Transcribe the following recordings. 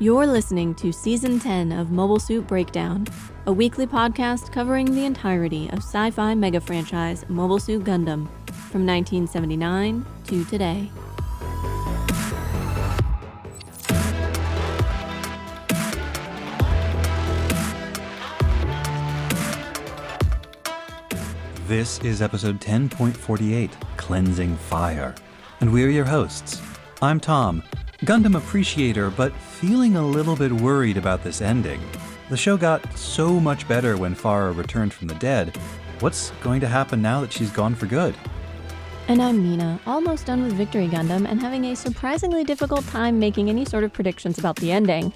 You're listening to Season 10 of Mobile Suit Breakdown, a weekly podcast covering the entirety of sci-fi mega franchise Mobile Suit Gundam from 1979 to today. This is episode 10.48, Cleansing Fire, and we're your hosts. I'm Tom, Gundam appreciator, but feeling a little bit worried about this ending. The show got so much better when Farah returned from the dead. What's going to happen now that she's gone for good? And I'm Mina, almost done with Victory Gundam and having a surprisingly difficult time making any sort of predictions about the ending.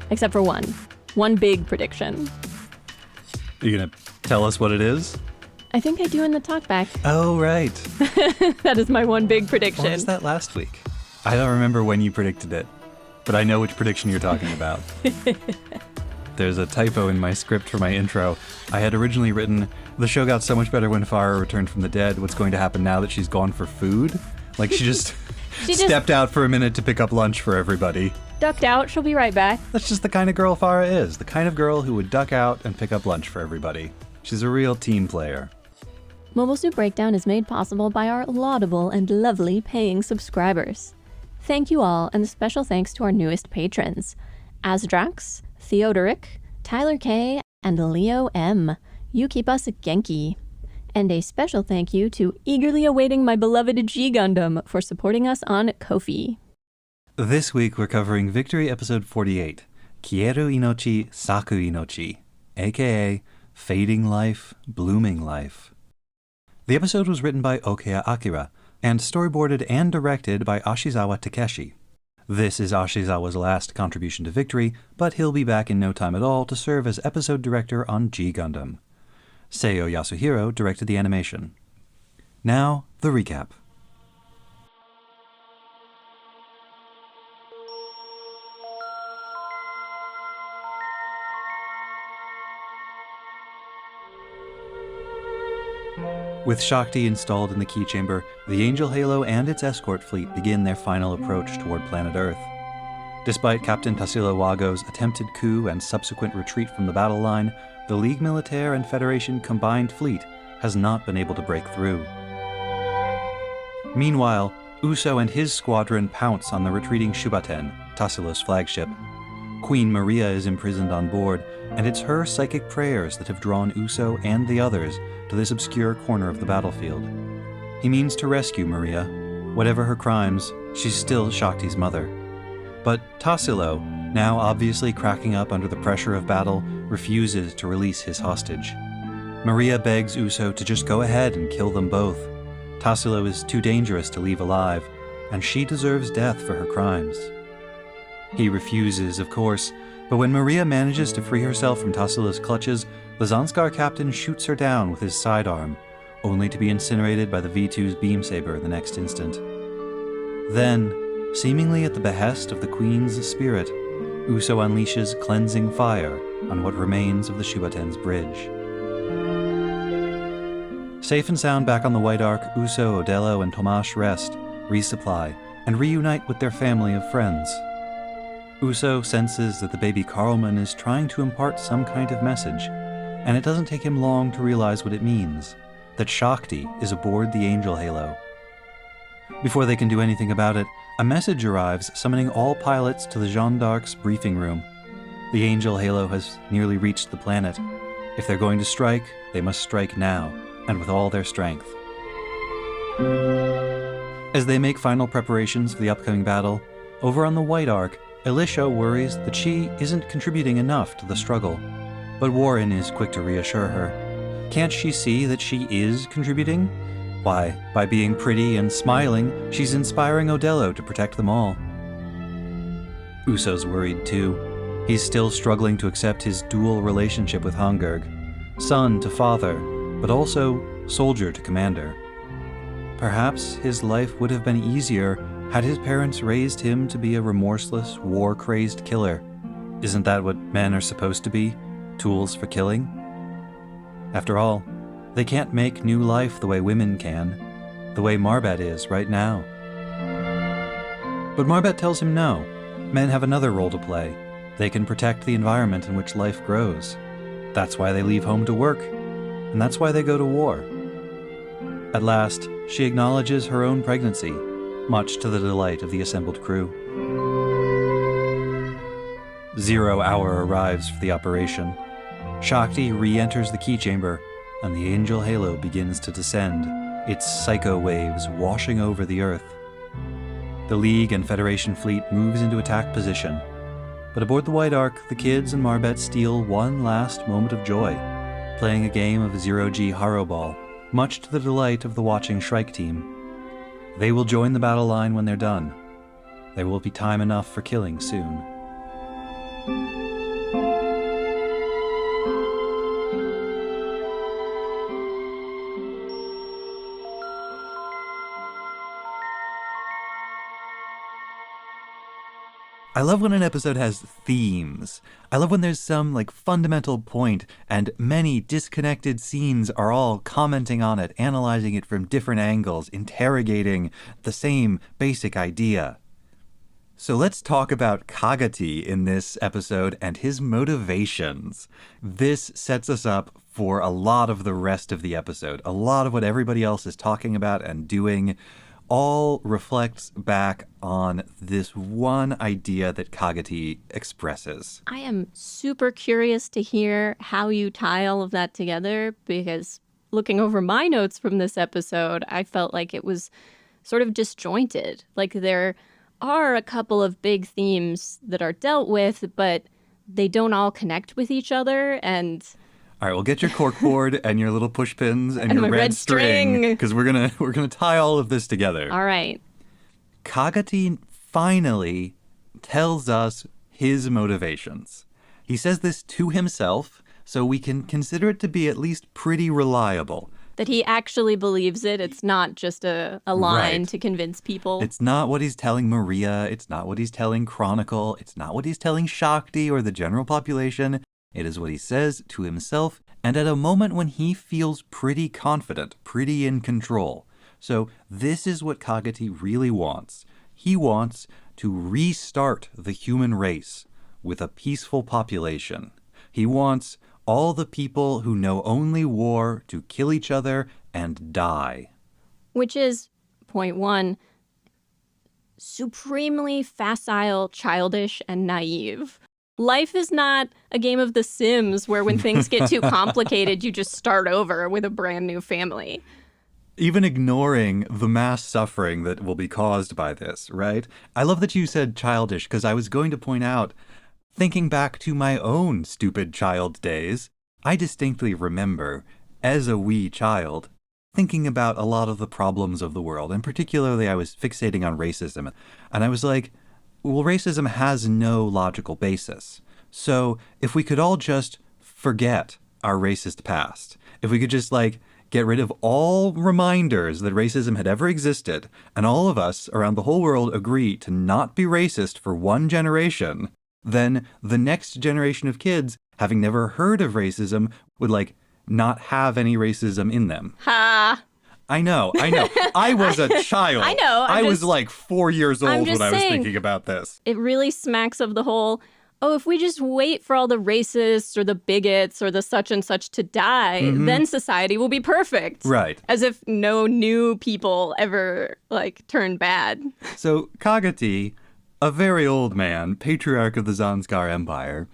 Except for one big prediction. Are you gonna tell us what it is? I think I do in the talkback. Oh, right. That is my one big prediction. Or was that last week? I don't remember when you predicted it, but I know which prediction you're talking about. There's a typo in my script for my intro. I had originally written, the show got so much better when Farah returned from the dead. What's going to happen now that she's gone for food? Like she just stepped out for a minute to pick up lunch for everybody. Ducked out, she'll be right back. That's just the kind of girl Farah is. The kind of girl who would duck out and pick up lunch for everybody. She's a real team player. Mobile Suit Breakdown is made possible by our laudable and lovely paying subscribers. Thank you all, and a special thanks to our newest patrons, Azdrax, Theodoric, Tyler K, and Leo M. You keep us Genki. And a special thank you to eagerly awaiting my beloved G Gundam for supporting us on Ko-fi. This week we're covering Victory Episode 48, Kieru Inochi Saku Inochi, aka Fading Life, Blooming Life. The episode was written by Okeya Akira, and storyboarded and directed by Ashizawa Takeshi. This is Ashizawa's last contribution to Victory, but he'll be back in no time at all to serve as episode director on G Gundam. Seiyo Yasuhiro directed the animation. Now, the recap. With Shakti installed in the key chamber, the Angel Halo and its escort fleet begin their final approach toward planet Earth. Despite Captain Tassilo Wago's attempted coup and subsequent retreat from the battle line, the Ligue Militaire and Federation combined fleet has not been able to break through. Meanwhile, Uso and his squadron pounce on the retreating Shubaten, Tassilo's flagship. Queen Maria is imprisoned on board, and it's her psychic prayers that have drawn Uso and the others to this obscure corner of the battlefield. He means to rescue Maria. Whatever her crimes, she's still Shakti's mother. But Tassilo, now obviously cracking up under the pressure of battle, refuses to release his hostage. Maria begs Uso to just go ahead and kill them both. Tassilo is too dangerous to leave alive, and she deserves death for her crimes. He refuses, of course, but when Maria manages to free herself from Tassilo's clutches, the Zanskar captain shoots her down with his sidearm, only to be incinerated by the V2's beam saber the next instant. Then, seemingly at the behest of the Queen's spirit, Uso unleashes cleansing fire on what remains of the Shubaten's bridge. Safe and sound back on the White Ark, Uso, Odello, and Tomash rest, resupply, and reunite with their family of friends. Uso senses that the baby Carlman is trying to impart some kind of message, and it doesn't take him long to realize what it means, that Shakti is aboard the Angel Halo. Before they can do anything about it, a message arrives summoning all pilots to the Jeanne d'Arc's briefing room. The Angel Halo has nearly reached the planet. If they're going to strike, they must strike now, and with all their strength. As they make final preparations for the upcoming battle, over on the White Ark, Elisha worries that she isn't contributing enough to the struggle. But Warren is quick to reassure her. Can't she see that she is contributing? Why, by being pretty and smiling, she's inspiring Odello to protect them all. Uso's worried too. He's still struggling to accept his dual relationship with Hangurg. Son to father, but also soldier to commander. Perhaps his life would have been easier had his parents raised him to be a remorseless, war-crazed killer. Isn't that what men are supposed to be? Tools for killing? After all, they can't make new life the way women can, the way Marbet is right now. But Marbet tells him no. Men have another role to play. They can protect the environment in which life grows. That's why they leave home to work, and that's why they go to war. At last, she acknowledges her own pregnancy, much to the delight of the assembled crew. 0 hour arrives for the operation. Shakti re-enters the key chamber, and the angel halo begins to descend, its psycho waves washing over the Earth. The League and Federation fleet moves into attack position, but aboard the White Ark, the kids and Marbet steal one last moment of joy, playing a game of Zero-G Haro Ball, much to the delight of the watching Shrike team. They will join the battle line when they're done. There will be time enough for killing soon. I love when an episode has themes. I love when there's some fundamental point and many disconnected scenes are all commenting on it, analyzing it from different angles, interrogating the same basic idea. So let's talk about Kagati in this episode and his motivations. This sets us up for a lot of the rest of the episode. A lot of what everybody else is talking about and doing all reflects back on this one idea that Kagati expresses. I am super curious to hear how you tie all of that together, because looking over my notes from this episode, I felt like it was sort of disjointed. Like there are a couple of big themes that are dealt with, but they don't all connect with each other. And all right, well, get your corkboard and your little push pins and your red string, because we're gonna tie all of this together. All right. Kagati finally tells us his motivations. He says this to himself, so we can consider it to be at least pretty reliable. That he actually believes it. It's not just a line to convince people. It's not what he's telling Maria. It's not what he's telling Chronicle. It's not what he's telling Shakti or the general population. It is what he says to himself, and at a moment when he feels pretty confident, pretty in control. So this is what Kagati really wants. He wants to restart the human race with a peaceful population. He wants all the people who know only war to kill each other and die. Which is, point one, supremely facile, childish, and naive. Life is not a game of The Sims where when things get too complicated, you just start over with a brand new family. Even ignoring the mass suffering that will be caused by this, right? I love that you said childish, because I was going to point out, thinking back to my own stupid child days, I distinctly remember, as a wee child, thinking about a lot of the problems of the world, and particularly I was fixating on racism. And I was like, well, racism has no logical basis. So if we could all just forget our racist past, if we could just get rid of all reminders that racism had ever existed, and all of us around the whole world agree to not be racist for one generation, then the next generation of kids, having never heard of racism, would not have any racism in them. Ha! I know. I was a child. I know. I was 4 years old when I was thinking about this. It really smacks of the whole, if we just wait for all the racists or the bigots or the such and such to die, then society will be perfect. Right. As if no new people ever, turn bad. So Kagati, a very old man, patriarch of the Zanskar Empire,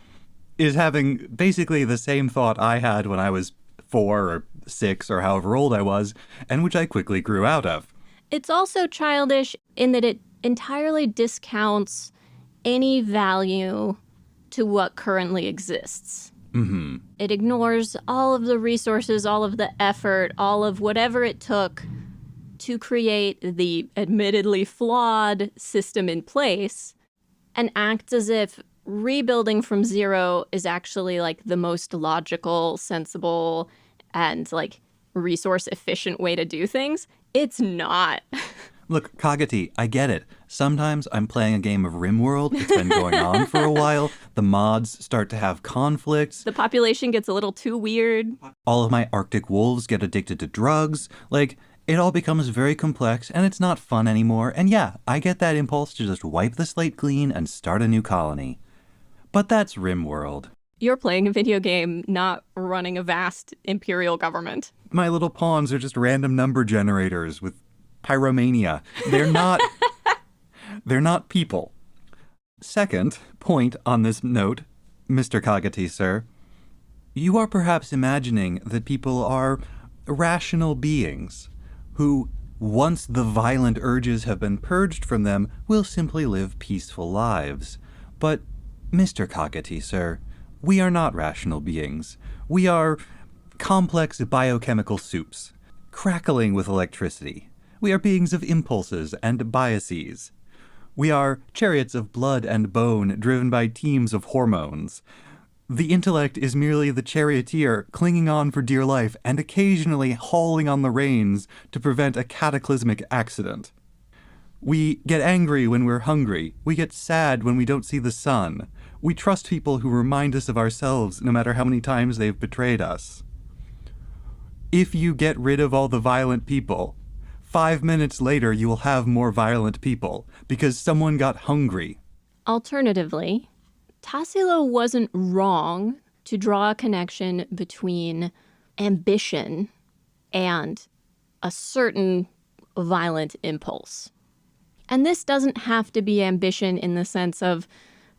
is having basically the same thought I had when I was 4 or 6 or however old I was, and which I quickly grew out of. It's also childish in that it entirely discounts any value to what currently exists. Mm-hmm. It ignores all of the resources, all of the effort, all of whatever it took to create the admittedly flawed system in place, and acts as if rebuilding from zero is actually the most logical, sensible, and resource efficient way to do things. It's not. Look, Kagati, I get it. Sometimes I'm playing a game of RimWorld. It's been going on for a while. The mods start to have conflicts. The population gets a little too weird. All of my Arctic wolves get addicted to drugs. it all becomes very complex and it's not fun anymore. And yeah, I get that impulse to just wipe the slate clean and start a new colony. But that's RimWorld. You're playing a video game, not running a vast imperial government. My little pawns are just random number generators with pyromania. They're not they're not people. Second point on this note, Mr. Kagati, sir, you are perhaps imagining that people are rational beings who, once the violent urges have been purged from them, will simply live peaceful lives. But, Mr. Kagati, sir, we are not rational beings. We are complex biochemical soups, crackling with electricity. We are beings of impulses and biases. We are chariots of blood and bone driven by teams of hormones. The intellect is merely the charioteer clinging on for dear life and occasionally hauling on the reins to prevent a cataclysmic accident. We get angry when we're hungry. We get sad when we don't see the sun. We trust people who remind us of ourselves no matter how many times they've betrayed us. If you get rid of all the violent people, 5 minutes later you will have more violent people because someone got hungry. Alternatively, Tassilo wasn't wrong to draw a connection between ambition and a certain violent impulse. And this doesn't have to be ambition in the sense of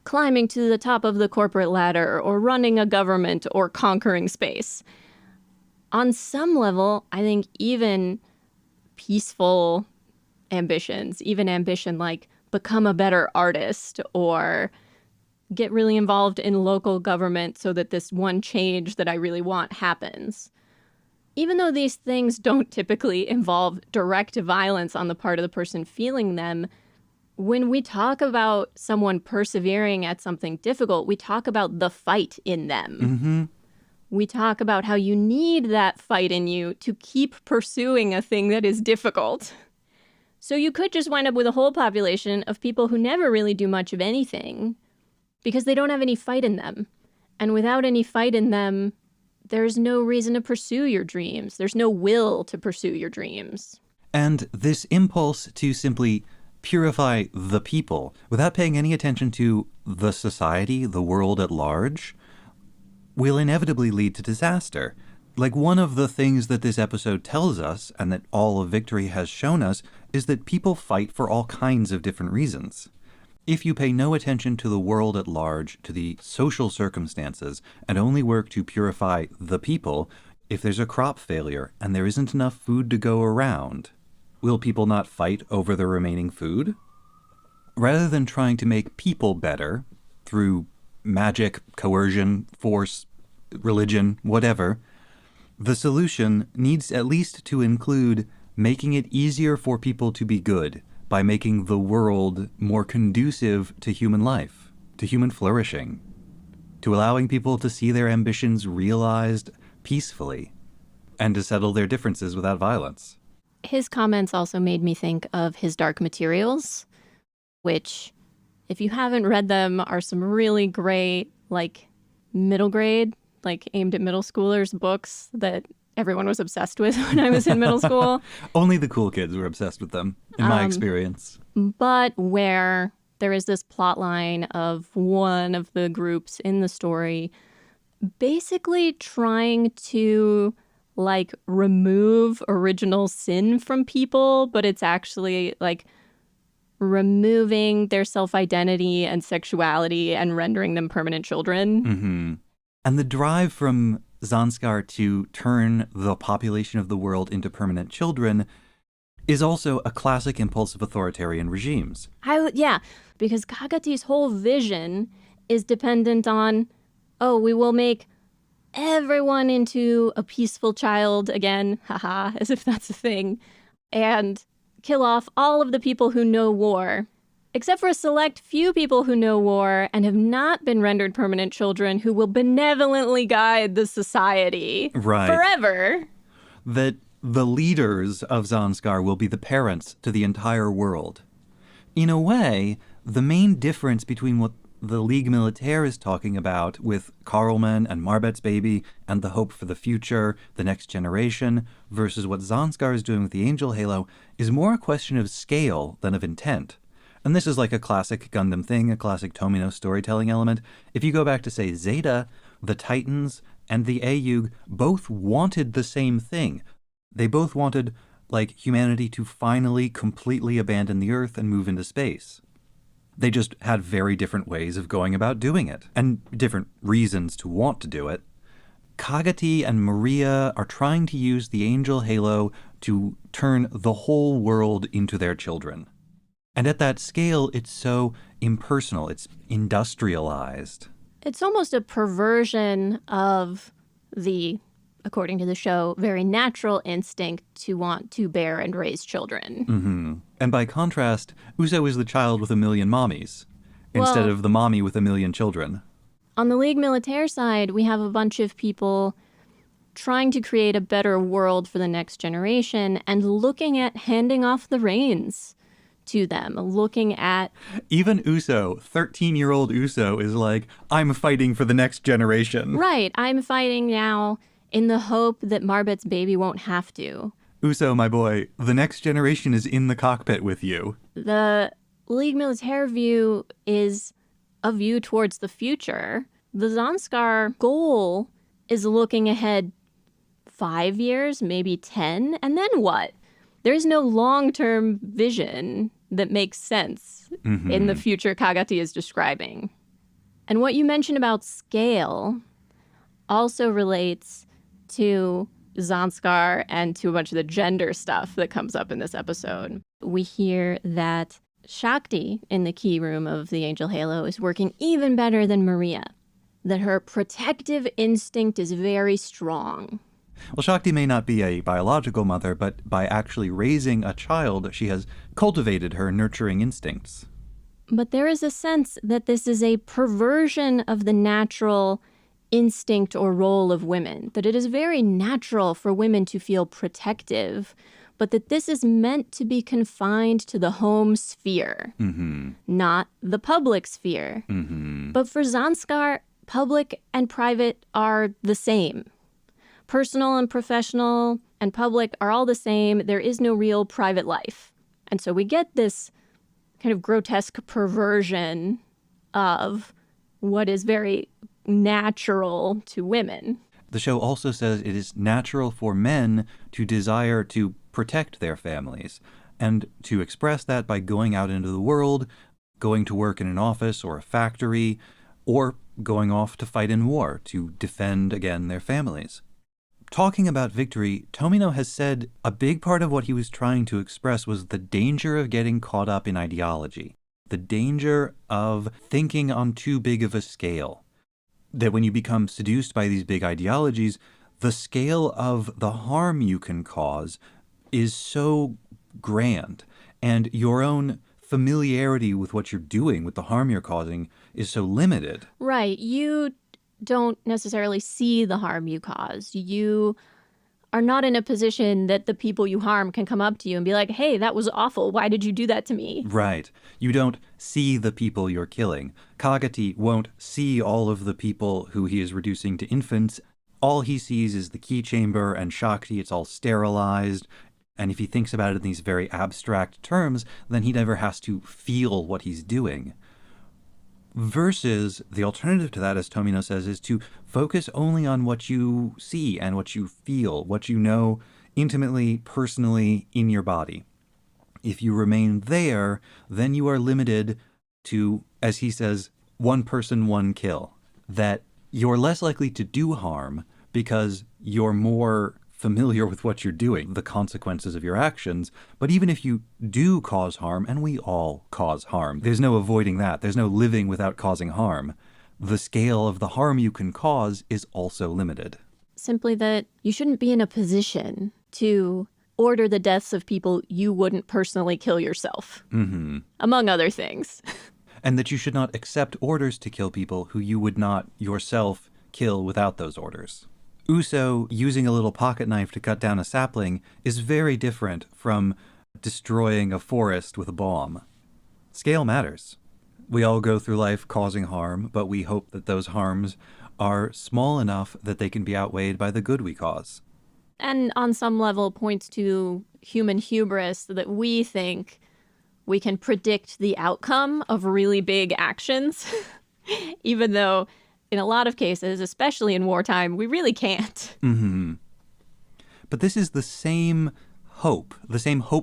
climbing to the top of the corporate ladder or running a government or conquering space. On some level, I think even peaceful ambitions, even ambition like become a better artist or get really involved in local government so that this one change that I really want happens. Even though these things don't typically involve direct violence on the part of the person feeling them, when we talk about someone persevering at something difficult, we talk about the fight in them. Mm-hmm. We talk about how you need that fight in you to keep pursuing a thing that is difficult. So you could just wind up with a whole population of people who never really do much of anything because they don't have any fight in them. And without any fight in them, there's no reason to pursue your dreams. There's no will to pursue your dreams. And this impulse to simply purify the people without paying any attention to the society, the world at large, will inevitably lead to disaster. Like, one of the things that this episode tells us, and that all of Victory has shown us, is that people fight for all kinds of different reasons. If you pay no attention to the world at large, to the social circumstances, and only work to purify the people, if there's a crop failure and there isn't enough food to go around, will people not fight over the remaining food? Rather than trying to make people better through magic, coercion, force, religion, whatever, the solution needs at least to include making it easier for people to be good by making the world more conducive to human life, to human flourishing, to allowing people to see their ambitions realized peacefully, and to settle their differences without violence. His comments also made me think of his Dark Materials, which, if you haven't read them, are some really great, like, middle grade, like, aimed at middle schoolers books that everyone was obsessed with when I was in middle school. Only the cool kids were obsessed with them, in my experience. But where there is this plot line of one of the groups in the story basically trying to, like, remove original sin from people, but it's actually, like, removing their self-identity and sexuality and rendering them permanent children. Mm-hmm. And the drive from Zanskar to turn the population of the world into permanent children is also a classic impulse of authoritarian regimes. Yeah, because Kagati's whole vision is dependent on, oh, we will make everyone into a peaceful child again, haha, as if that's a thing, and kill off all of the people who know war, except for a select few people who know war and have not been rendered permanent children who will benevolently guide the society forever. That the leaders of Zanskar will be the parents to the entire world. In a way, the main difference between what the League Militaire is talking about with Karlman and Marbet's baby and the hope for the future, the next generation, versus what Zanskar is doing with the Angel Halo is more a question of scale than of intent. And this is like a classic Gundam thing, a classic Tomino storytelling element. If you go back to, say, Zeta, the Titans and the Ayug both wanted the same thing. They both wanted, like, humanity to finally completely abandon the Earth and move into space. They just had very different ways of going about doing it, and different reasons to want to do it. Kagati and Maria are trying to use the Angel Halo to turn the whole world into their children. And at that scale, it's so impersonal, it's industrialized. It's almost a perversion of the, according to the show, very natural instinct to want to bear and raise children. Mm-hmm. And by contrast, Uso is the child with a million mommies, instead of the mommy with a million children. On the League Militaire side, we have a bunch of people trying to create a better world for the next generation and looking at handing off the reins to them, looking at... Even Uso, 13-year-old Uso, is like, I'm fighting for the next generation. Right, I'm fighting now in the hope that Marbet's baby won't have to. Uso, my boy, the next generation is in the cockpit with you. The League Militaire view is a view towards the future. The Zanskar goal is looking ahead 5 years, maybe 10, and then what? There's no long-term vision that makes sense in the future Kagati is describing. And what you mentioned about scale also relates to Zanskar and to a bunch of the gender stuff that comes up in this episode. We hear that Shakti in the key room of the Angel Halo is working even better than Maria, that her protective instinct is very strong. Well, Shakti may not be a biological mother, but by actually raising a child, she has cultivated her nurturing instincts. But there is a sense that this is a perversion of the natural instinct or role of women, that it is very natural for women to feel protective, but that this is meant to be confined to the home sphere, not the public sphere. But for Zanskar, public and private are the same. Personal and professional and public are all the same. There is no real private life. And so we get this kind of grotesque perversion of what is very natural to women. The show also says it is natural for men to desire to protect their families and to express that by going out into the world, going to work in an office or a factory, or going off to fight in war to defend, again, their families. Talking about Victory, Tomino has said a big part of what he was trying to express was the danger of getting caught up in ideology, the danger of thinking on too big of a scale. That when you become seduced by these big ideologies, the scale of the harm you can cause is so grand, and your own familiarity with what you're doing, with the harm you're causing, is so limited. Right. You don't necessarily see the harm you cause. You are not in a position that the people you harm can come up to you and be like, hey, that was awful. Why did you do that to me? Right. You don't see the people you're killing. Kagati won't see all of the people who he is reducing to infants. All he sees is the key chamber and Shakti. It's all sterilized. And if he thinks about it in these very abstract terms, then he never has to feel what he's doing. Versus the alternative to that, as Tomino says, is to focus only on what you see and what you feel, what you know intimately, personally, in your body. If you remain there, then you are limited to, as he says, one person, one kill. That you're less likely to do harm because you're more familiar with what you're doing, the consequences of your actions. But even if you do cause harm, and we all cause harm, there's no avoiding that. There's no living without causing harm. The scale of the harm you can cause is also limited. Simply that you shouldn't be in a position to order the deaths of people you wouldn't personally kill yourself, among other things. And that you should not accept orders to kill people who you would not yourself kill without those orders. Uso using a little pocket knife to cut down a sapling is very different from destroying a forest with a bomb. Scale matters. We all go through life causing harm, but we hope that those harms are small enough that they can be outweighed by the good we cause. And on some level points to human hubris that we think we can predict the outcome of really big actions, even though in a lot of cases, especially in wartime, we really can't. Mm-hmm. But this is the same hope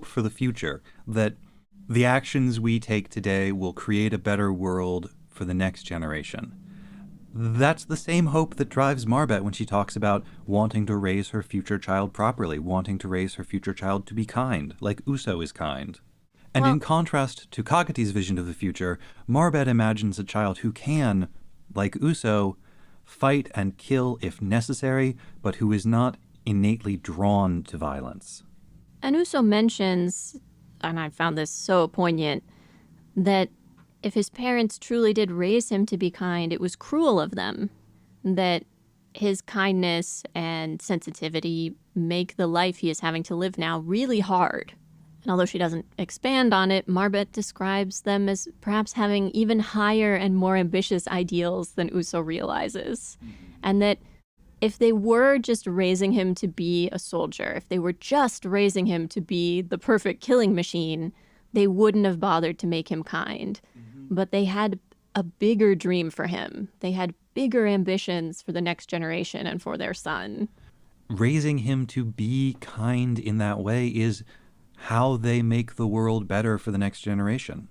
for the future, that the actions we take today will create a better world for the next generation. That's the same hope that drives Marbet when she talks about wanting to raise her future child properly, wanting to raise her future child to be kind, like Uso is kind. And in contrast to Kagati's vision of the future, Marbet imagines a child who can, like Uso, fight and kill if necessary, but who is not innately drawn to violence. And Uso mentions, and I found this so poignant, that if his parents truly did raise him to be kind, it was cruel of them. That his kindness and sensitivity make the life he is having to live now really hard. And although she doesn't expand on it, Marbet describes them as perhaps having even higher and more ambitious ideals than Uso realizes. And that if they were just raising him to be a soldier, if they were just raising him to be the perfect killing machine, they wouldn't have bothered to make him kind. But they had a bigger dream for him. They had bigger ambitions for the next generation and for their son. Raising him to be kind in that way is how they make the world better for the next generation.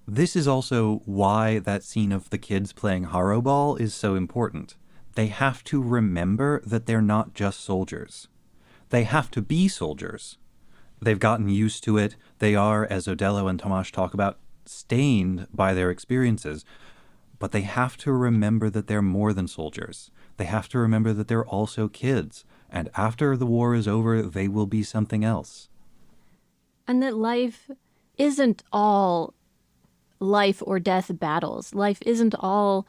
This is also why that scene of the kids playing Haro Ball is so important. They have to remember that they're not just soldiers. They have to be soldiers. They've gotten used to it. They are, as Odello and Tomasz talk about, stained by their experiences. But they have to remember that they're more than soldiers. They have to remember that they're also kids. And after the war is over, they will be something else. And that life isn't all life or death battles. Life isn't all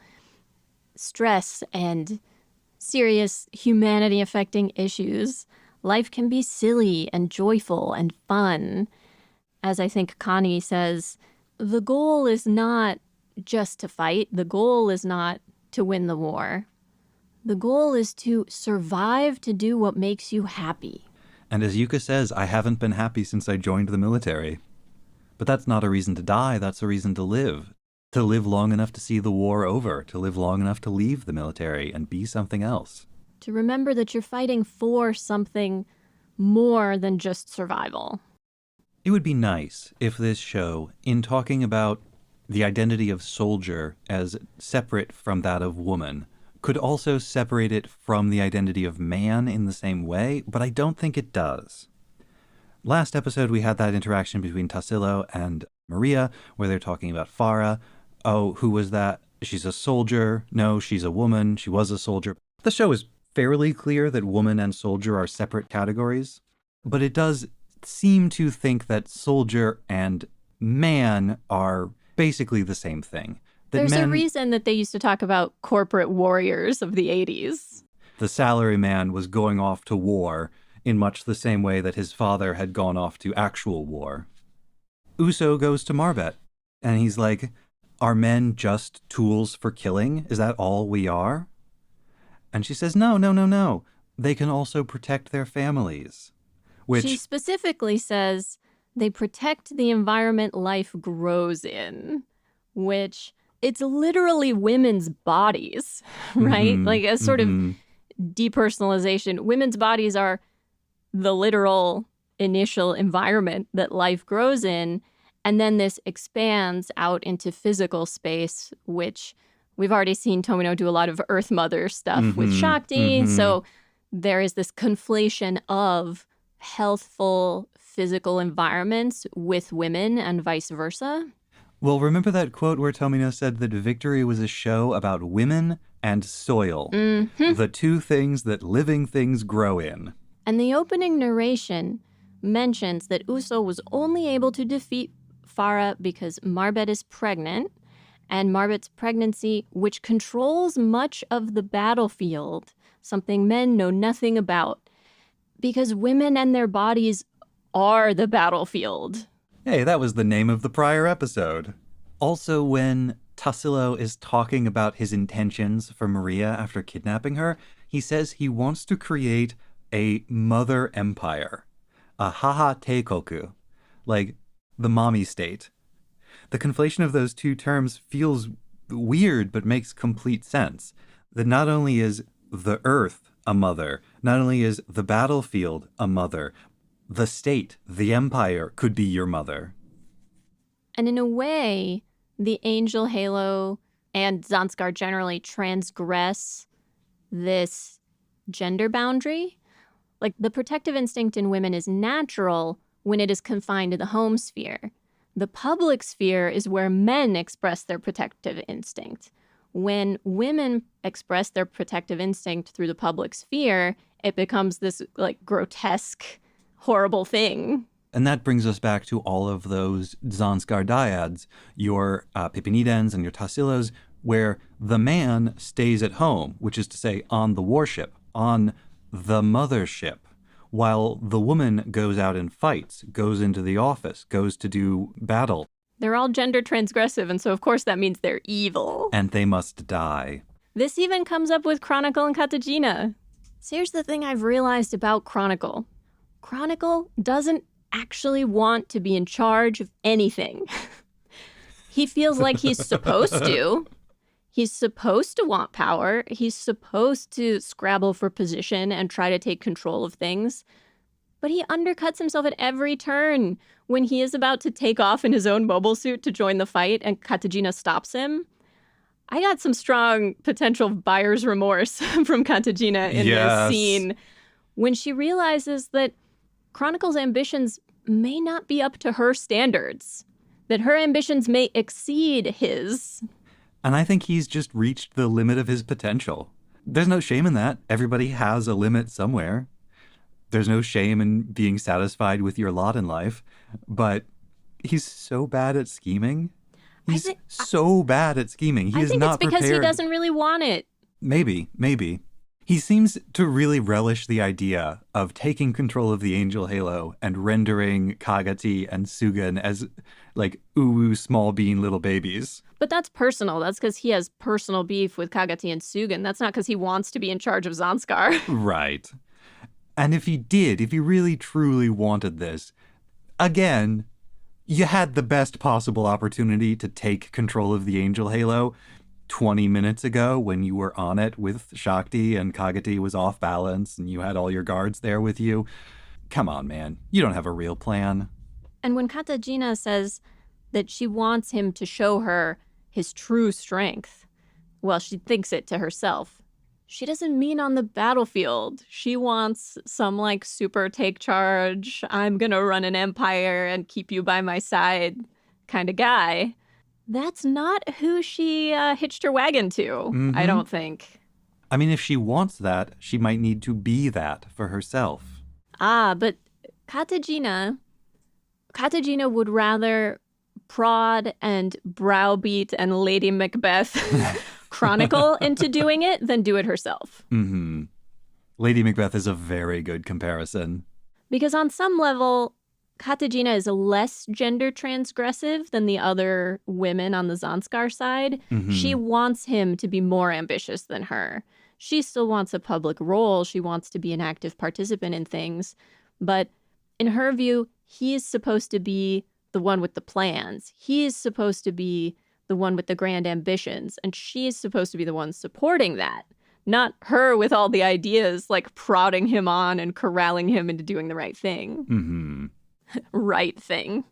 stress and serious humanity-affecting issues. Life can be silly and joyful and fun. As I think Connie says, the goal is not just to fight. The goal is not to win the war. The goal is to survive to do what makes you happy. And as Yuka says, I haven't been happy since I joined the military. But that's not a reason to die, that's a reason to live. To live long enough to see the war over, to live long enough to leave the military and be something else. To remember that you're fighting for something more than just survival. It would be nice if this show, in talking about the identity of soldier as separate from that of woman, could also separate it from the identity of man in the same way, but I don't think it does. Last episode, we had that interaction between Tassilo and Maria, where they're talking about Farah. Oh, who was that? She's a soldier. No, she's a woman. She was a soldier. The show is fairly clear that woman and soldier are separate categories, but it does seem to think that soldier and man are basically the same thing. There's a reason that they used to talk about corporate warriors of the 80s. The salaryman was going off to war in much the same way that his father had gone off to actual war. Uso goes to Marbet, and he's like, are men just tools for killing? Is that all we are? And she says, no. They can also protect their families. Which she specifically says they protect the environment life grows in, which it's literally women's bodies, right? Like a sort of depersonalization. Women's bodies are the literal initial environment that life grows in. And then this expands out into physical space, which we've already seen Tomino do a lot of Earth Mother stuff with Shakti. So there is this conflation of healthful physical environments with women and vice versa. Well, remember that quote where Tomino said that Victory was a show about women and soil, the two things that living things grow in. And the opening narration mentions that Uso was only able to defeat Farah because Marbet is pregnant, and Marbet's pregnancy, which controls much of the battlefield, something men know nothing about, because women and their bodies are the battlefield. Hey, that was the name of the prior episode. Also, when Tassilo is talking about his intentions for Maria after kidnapping her, he says he wants to create a mother empire, a haha teikoku, like the mommy state. The conflation of those two terms feels weird, but makes complete sense. That not only is the earth a mother, not only is the battlefield a mother, the state, the empire could be your mother. And in a way, the Angel Halo and Zanskar generally transgress this gender boundary. Like, the protective instinct in women is natural when it is confined to the home sphere. The public sphere is where men express their protective instinct. When women express their protective instinct through the public sphere, it becomes this like grotesque, horrible thing. And that brings us back to all of those Zanskar dyads, your Pipinidens and your Tassilos, where the man stays at home, which is to say on the warship, on the mothership, while the woman goes out and fights, goes into the office, goes to do battle. They're all gender transgressive, and so of course that means they're evil. And they must die. This even comes up with Chronicle and Katajina. So here's the thing I've realized about Chronicle. Chronicle doesn't actually want to be in charge of anything. He feels like he's supposed to. He's supposed to want power. He's supposed to scrabble for position and try to take control of things. But he undercuts himself at every turn. When he is about to take off in his own mobile suit to join the fight and Katajina stops him, I got some strong potential buyer's remorse from Katajina in this scene when she realizes that Chronicle's ambitions may not be up to her standards, that her ambitions may exceed his. And I think he's just reached the limit of his potential. There's no shame in that. Everybody has a limit somewhere. There's no shame in being satisfied with your lot in life. But he's so bad at scheming. He's so bad at scheming. He is not prepared. I think it's because he doesn't really want it. Maybe. He seems to really relish the idea of taking control of the Angel Halo and rendering Kagati and Sugan as like small bean little babies. But that's personal. That's because he has personal beef with Kagati and Sugan. That's not because he wants to be in charge of Zanskar. Right. And if he really truly wanted this, again, you had the best possible opportunity to take control of the Angel Halo 20 minutes ago when you were on it with Shakti and Kagati was off balance and you had all your guards there with you. Come on, man. You don't have a real plan. And when Katajina says that she wants him to show her his true strength, well, she thinks it to herself. She doesn't mean on the battlefield. She wants some like super take charge, I'm gonna run an empire and keep you by my side kind of guy. That's not who she hitched her wagon to, I don't think. I mean, if she wants that, she might need to be that for herself. But Katajina would rather prod and browbeat and Lady Macbeth Chronicle into doing it than do it herself. Mm-hmm. Lady Macbeth is a very good comparison. Because on some level, Katajina is less gender transgressive than the other women on the Zanskar side. Mm-hmm. She wants him to be more ambitious than her. She still wants a public role. She wants to be an active participant in things. But in her view, he's supposed to be the one with the plans. He is supposed to be the one with the grand ambitions. And she's supposed to be the one supporting that. Not her with all the ideas, like prodding him on and corralling him into doing the right thing. Mm-hmm. Right thing.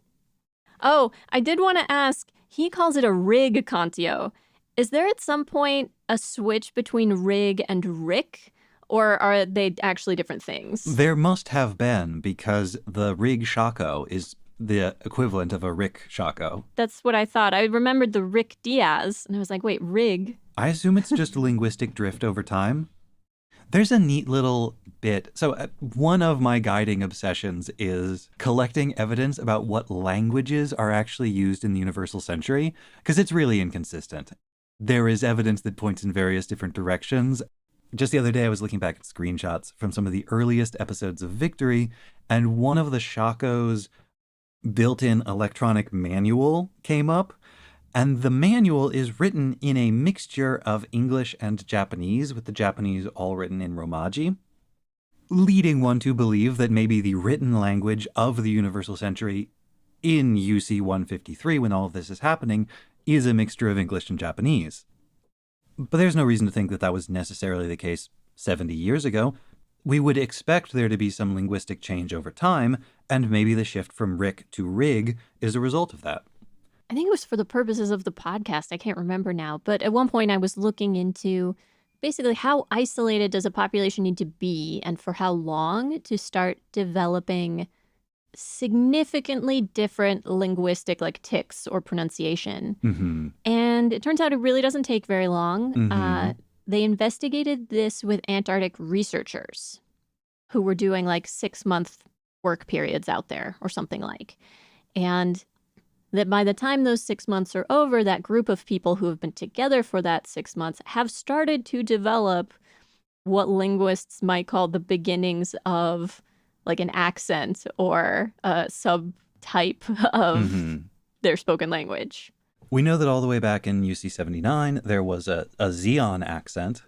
Oh, I did want to ask, he calls it a rig, Kantio. Is there at some point a switch between rig and rick? Or are they actually different things? There must have been, because the rig shako is the equivalent of a rick shako. That's what I thought. I remembered the Rick Diaz, and I was like, wait, rig? I assume it's just a linguistic drift over time. There's a neat little bit. So one of my guiding obsessions is collecting evidence about what languages are actually used in the Universal Century, because it's really inconsistent. There is evidence that points in various different directions. Just the other day, I was looking back at screenshots from some of the earliest episodes of Victory, and one of the Shaco's built-in electronic manual came up, And the manual is written in a mixture of English and Japanese, with the Japanese all written in Romaji, leading one to believe that maybe the written language of the Universal Century in UC 153, when all of this is happening, is a mixture of English and Japanese. But there's no reason to think that that was necessarily the case 70 years ago. We would expect there to be some linguistic change over time, and maybe the shift from Rick to Rig is a result of that. I think it was for the purposes of the podcast. I can't remember now. But at one point I was looking into basically how isolated does a population need to be and for how long to start developing significantly different linguistic like tics or pronunciation. Mm-hmm. And it turns out it really doesn't take very long. Mm-hmm. They investigated this with Antarctic researchers who were doing like 6-month work periods out there or something like. And that by the time those 6 months are over, that group of people who have been together for that 6 months have started to develop what linguists might call the beginnings of like an accent or a subtype of their spoken language. We know that all the way back in UC 79, there was a Xeon accent.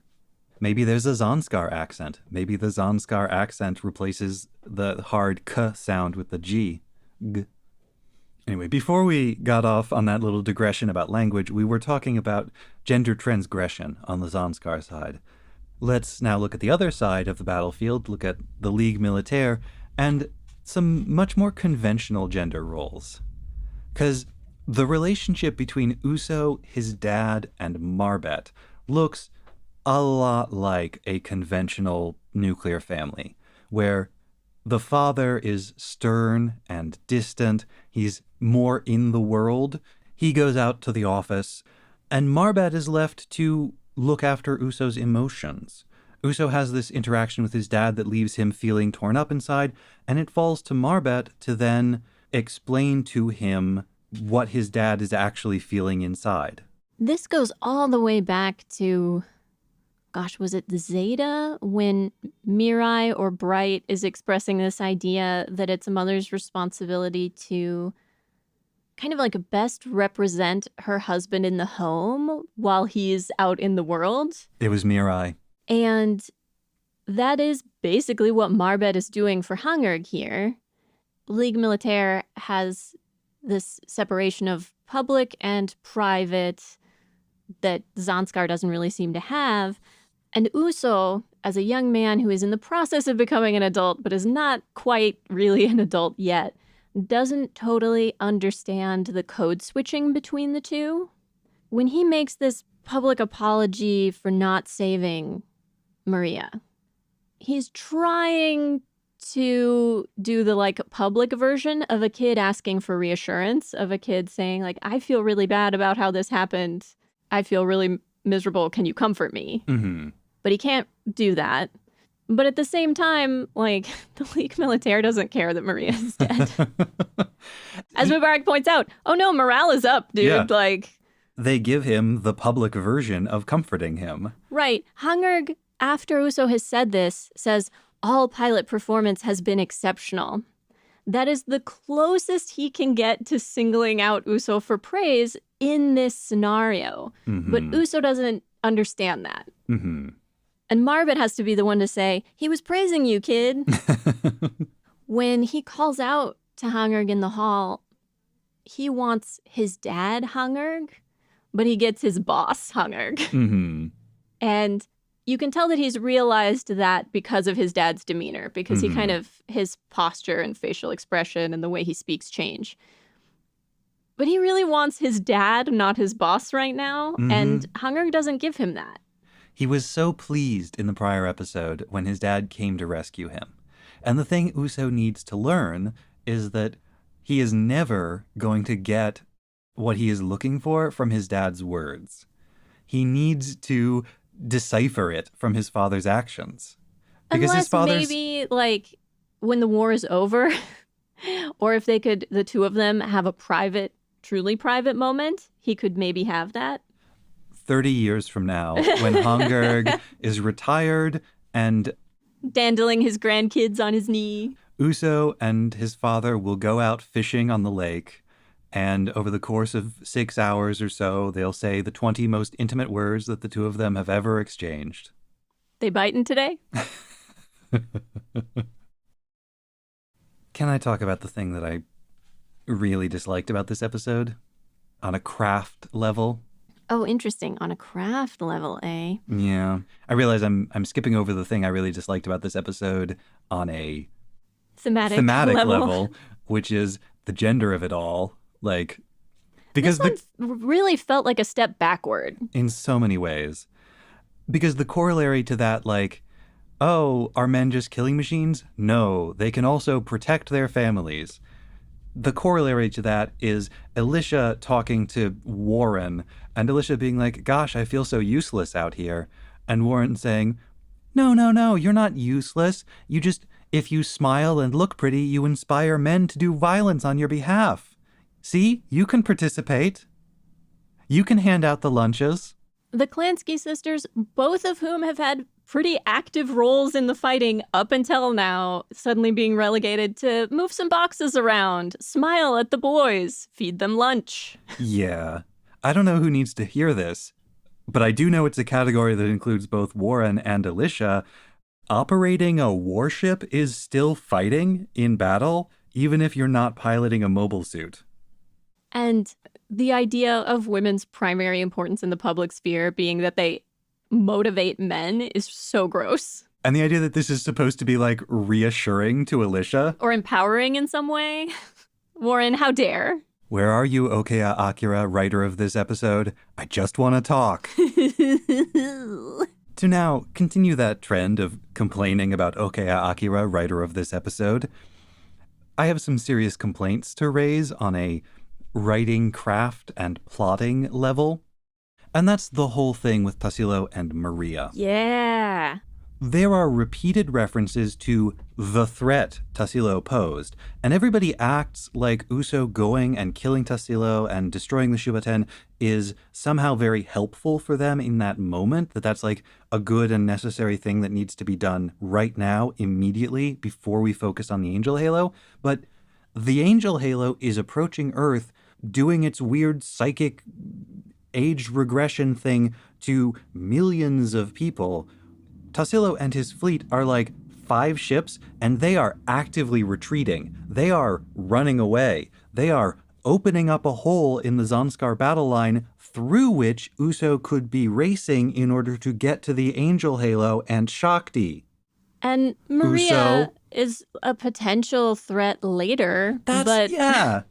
Maybe there's a Zanskar accent. Maybe the Zanskar accent replaces the hard K sound with the G. G. Anyway, before we got off on that little digression about language, we were talking about gender transgression on the Zanskar side. Let's now look at the other side of the battlefield, look at the Ligue Militaire, and some much more conventional gender roles. Because the relationship between Uso, his dad, and Marbet looks a lot like a conventional nuclear family, where the father is stern and distant, he's more in the world, he goes out to the office, and Marbet is left to look after Uso's emotions. Uso has this interaction with his dad that leaves him feeling torn up inside, and it falls to Marbet to then explain to him what his dad is actually feeling inside. This goes all the way back to, gosh, was it the Zeta? When Mirai or Bright is expressing this idea that it's a mother's responsibility to kind of like best represent her husband in the home while he's out in the world. It was Mirai. And that is basically what Marbet is doing for Hangerg here. Ligue Militaire has this separation of public and private that Zanskar doesn't really seem to have. And Uso, as a young man who is in the process of becoming an adult but is not quite really an adult yet, doesn't totally understand the code switching between the two. When he makes this public apology for not saving Maria, he's trying to do the like public version of a kid asking for reassurance, of a kid saying like, I feel really bad about how this happened. I feel really miserable. Can you comfort me? Mm-hmm. But he can't do that. But at the same time, like, the Ligue Militaire doesn't care that Maria is dead. As Mubarak points out, oh no, morale is up, dude. Yeah. Like, They give him the public version of comforting him. right. Hangerg, after Uso has said this, says, all pilot performance has been exceptional. That is the closest he can get to singling out Uso for praise in this scenario. Mm-hmm. But Uso doesn't understand that. Mm-hmm. And Marbet has to be the one to say, he was praising you, kid. When he calls out to Hangerg in the hall, he wants his dad, Hangerg, but he gets his boss, Hangerg. Mm-hmm. And you can tell that he's realized that because of his dad's demeanor, because he kind of, his posture and facial expression and the way he speaks change. But he really wants his dad, not his boss right now. Mm-hmm. And Hangerg doesn't give him that. He was so pleased in the prior episode when his dad came to rescue him. And the thing Uso needs to learn is that he is never going to get what he is looking for from his dad's words. He needs to decipher it from his father's actions. Because Unless his father's... maybe, like, when the war is over, or if they could, the two of them, have a private, truly private moment, he could maybe have that. 30 years from now, when Hangerg is retired and Dandling his grandkids on his knee. Uso and his father will go out fishing on the lake, And over the course of 6 hours or so, they'll say the 20 most intimate words that the two of them have ever exchanged. They biting today? Can I talk about the thing that I really disliked about this episode? On a craft level? Oh, interesting. On a craft level, eh? Yeah. I realize I'm skipping over the thing I really disliked about this episode on a Thematic level, which is the gender of it all. Like, because this one really felt like a step backward. In so many ways. Because the corollary to that, like, oh, are men just killing machines? No, they can also protect their families. The corollary to that is Alicia talking to Warren, and Alicia being like, gosh, I feel so useless out here. And Warren saying, no, you're not useless. You just, if you smile and look pretty, you inspire men to do violence on your behalf. See, you can participate. You can hand out the lunches. The Klansky sisters, both of whom have had pretty active roles in the fighting up until now, suddenly being relegated to move some boxes around, smile at the boys, feed them lunch. Yeah. I don't know who needs to hear this, but I do know it's a category that includes both Warren and Alicia. Operating a warship is still fighting in battle, even if you're not piloting a mobile suit. And the idea of women's primary importance in the public sphere being that they motivate men is so gross. And the idea that this is supposed to be, like, reassuring to Alicia. Or empowering in some way. Warren, how dare. Where are you, Okeya Akira, writer of this episode? I just want to talk. To now continue that trend of complaining about Okeya Akira, writer of this episode, I have some serious complaints to raise on a writing, craft, and plotting level. And that's the whole thing with Tassilo and Maria. Yeah. There are repeated references to the threat Tassilo posed, and everybody acts like Uso going and killing Tassilo and destroying the Shubaten is somehow very helpful for them in that moment, that's like a good and necessary thing that needs to be done right now, immediately, before we focus on the Angel Halo. But the Angel Halo is approaching Earth doing its weird psychic age regression thing to millions of people. Tassilo and his fleet are like 5 ships, and they are actively retreating. They are running away. They are opening up a hole in the Zanskar battle line through which Uso could be racing in order to get to the Angel Halo and Shakti. And Maria is a potential threat later. Yeah.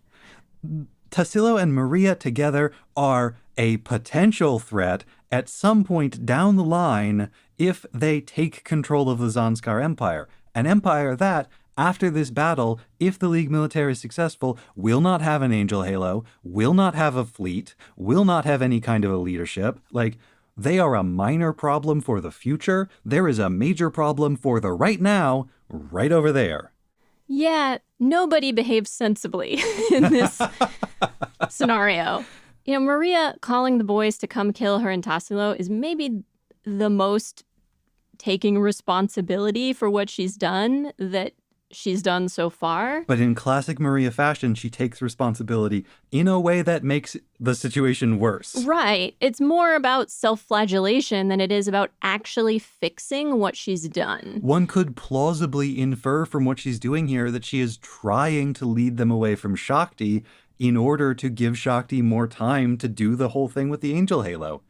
Tassilo and Maria together are a potential threat at some point down the line if they take control of the Zanskar Empire. An empire that, after this battle, if the League military is successful, will not have an Angel Halo, will not have a fleet, will not have any kind of a leadership. Like, they are a minor problem for the future. There is a major problem for the right now, right over there. Yeah, nobody behaves sensibly in this scenario. You know, Maria calling the boys to come kill her and Tassilo is maybe the most taking responsibility for what she's done that she's done so far. But in classic Maria fashion, she takes responsibility in a way that makes the situation worse. Right. It's more about self-flagellation than it is about actually fixing what she's done. One could plausibly infer from what she's doing here that she is trying to lead them away from Shakti in order to give Shakti more time to do the whole thing with the Angel Halo.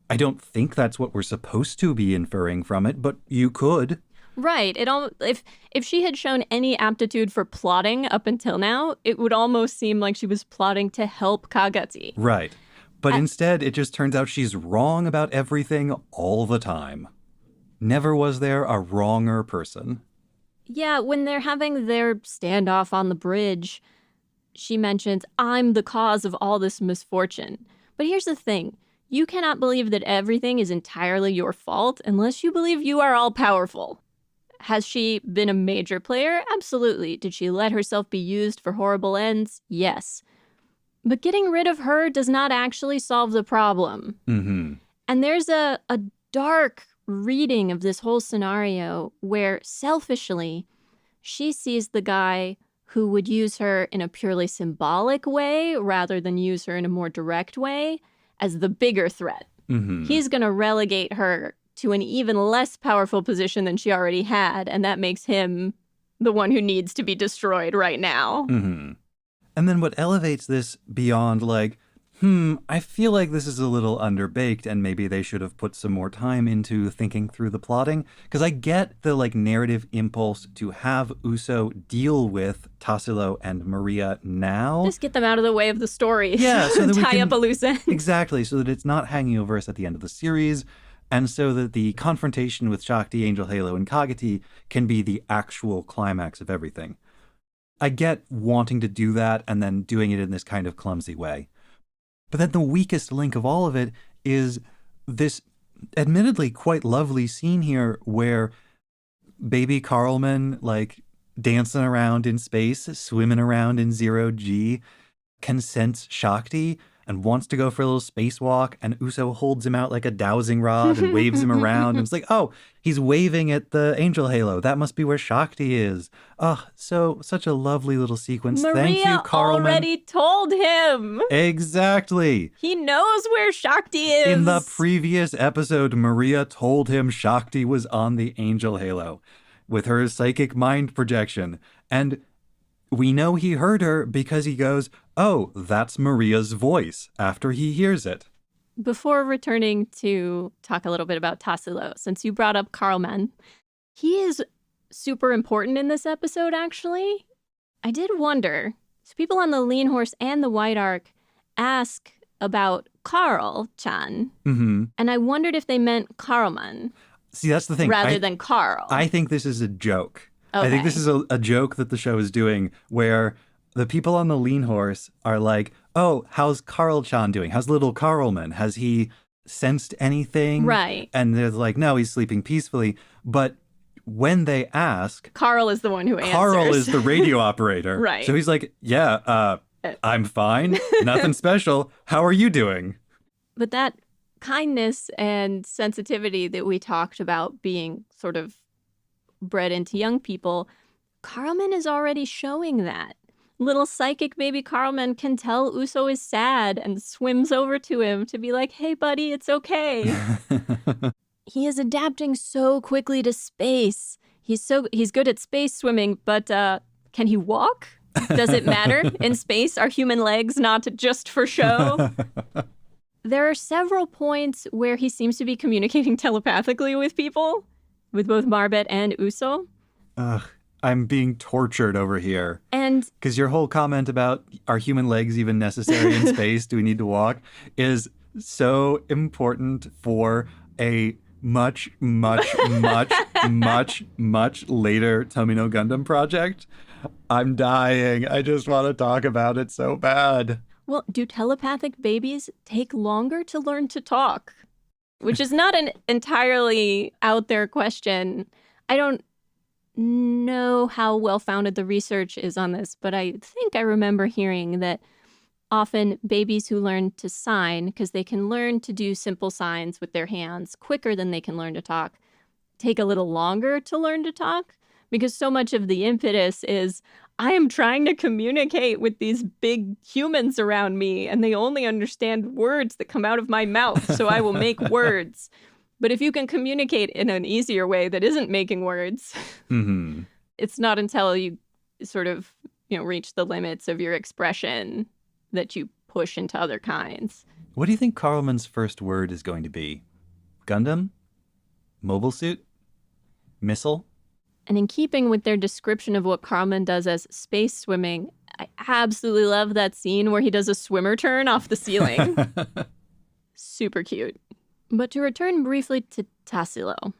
I don't think that's what we're supposed to be inferring from it, but you could. Right. If she had shown any aptitude for plotting up until now, it would almost seem like she was plotting to help Kagati. Right. But instead, it just turns out she's wrong about everything all the time. Never was there a wronger person. Yeah, when they're having their standoff on the bridge, she mentions, I'm the cause of all this misfortune. But here's the thing. You cannot believe that everything is entirely your fault unless you believe you are all-powerful. Has she been a major player? Absolutely. Did she let herself be used for horrible ends? Yes. But getting rid of her does not actually solve the problem. Mm-hmm. And there's a dark reading of this whole scenario where, selfishly, she sees the guy who would use her in a purely symbolic way rather than use her in a more direct way as the bigger threat. Mm-hmm. He's going to relegate her to an even less powerful position than she already had, and that makes him the one who needs to be destroyed right now. Mm-hmm. And then what elevates this beyond like, I feel like this is a little underbaked and maybe they should have put some more time into thinking through the plotting. Because I get the like narrative impulse to have Uso deal with Tassilo and Maria now. Just get them out of the way of the story. Yeah, so that we tie can, up a loose end. Exactly, so that it's not hanging over us at the end of the series. And so that the confrontation with Shakti, Angel Halo, and Kagati can be the actual climax of everything. I get wanting to do that and then doing it in this kind of clumsy way. But then the weakest link of all of it is this admittedly quite lovely scene here where baby Carlman, like dancing around in space, swimming around in 0G, can sense Shakti and wants to go for a little spacewalk, and Uso holds him out like a dowsing rod and waves him around. And it's like, oh, he's waving at the Angel Halo. That must be where Shakti is. Oh, such a lovely little sequence. Maria Thank you, Carlman. Already told him. Exactly. He knows where Shakti is. In the previous episode, Maria told him Shakti was on the Angel Halo with her psychic mind projection. And we know he heard her because he goes, oh, that's Maria's voice, after he hears it. Before returning to talk a little bit about Tassilo, since you brought up Carlman, he is super important in this episode, actually. I did wonder, so people on the Lean Horse and the White Ark ask about Carl-chan, and I wondered if they meant Carlman. See, that's the thing. Rather than Carl. I think this is a joke. Okay. I think this is a joke that the show is doing where the people on the Lean Horse are like, oh, how's Carl-chan doing? How's little Carlman? Has he sensed anything? Right. And they're like, no, he's sleeping peacefully. But when they ask, Carl is the one who answers. Carl is the radio operator. Right. So he's like, yeah, I'm fine. Nothing special. How are you doing? But that kindness and sensitivity that we talked about being sort of bred into young people, Carlman is already showing that. Little psychic baby Carlman can tell Uso is sad and swims over to him to be like, hey, buddy, it's okay. He is adapting so quickly to space. He's good at space swimming, but can he walk? Does it matter? In space, are human legs not just for show? There are several points where he seems to be communicating telepathically with people, with both Marbet and Uso. Ugh, I'm being tortured over here. And because your whole comment about are human legs even necessary in space? Do we need to walk? Is so important for a much, much, much, much, much later Tomino Gundam project. I'm dying. I just want to talk about it so bad. Well, do telepathic babies take longer to learn to talk? Which is not an entirely out there question. I don't know how well-founded the research is on this, but I think I remember hearing that often babies who learn to sign, because they can learn to do simple signs with their hands quicker than they can learn to talk, take a little longer to learn to talk, because so much of the impetus is, I am trying to communicate with these big humans around me, and they only understand words that come out of my mouth, so I will make words. But if you can communicate in an easier way that isn't making words, it's not until you sort of, reach the limits of your expression that you push into other kinds. What do you think Carlman's first word is going to be? Gundam? Mobile suit? Missile? And in keeping with their description of what Carlman does as space swimming, I absolutely love that scene where he does a swimmer turn off the ceiling. Super cute. But to return briefly to Tassilo,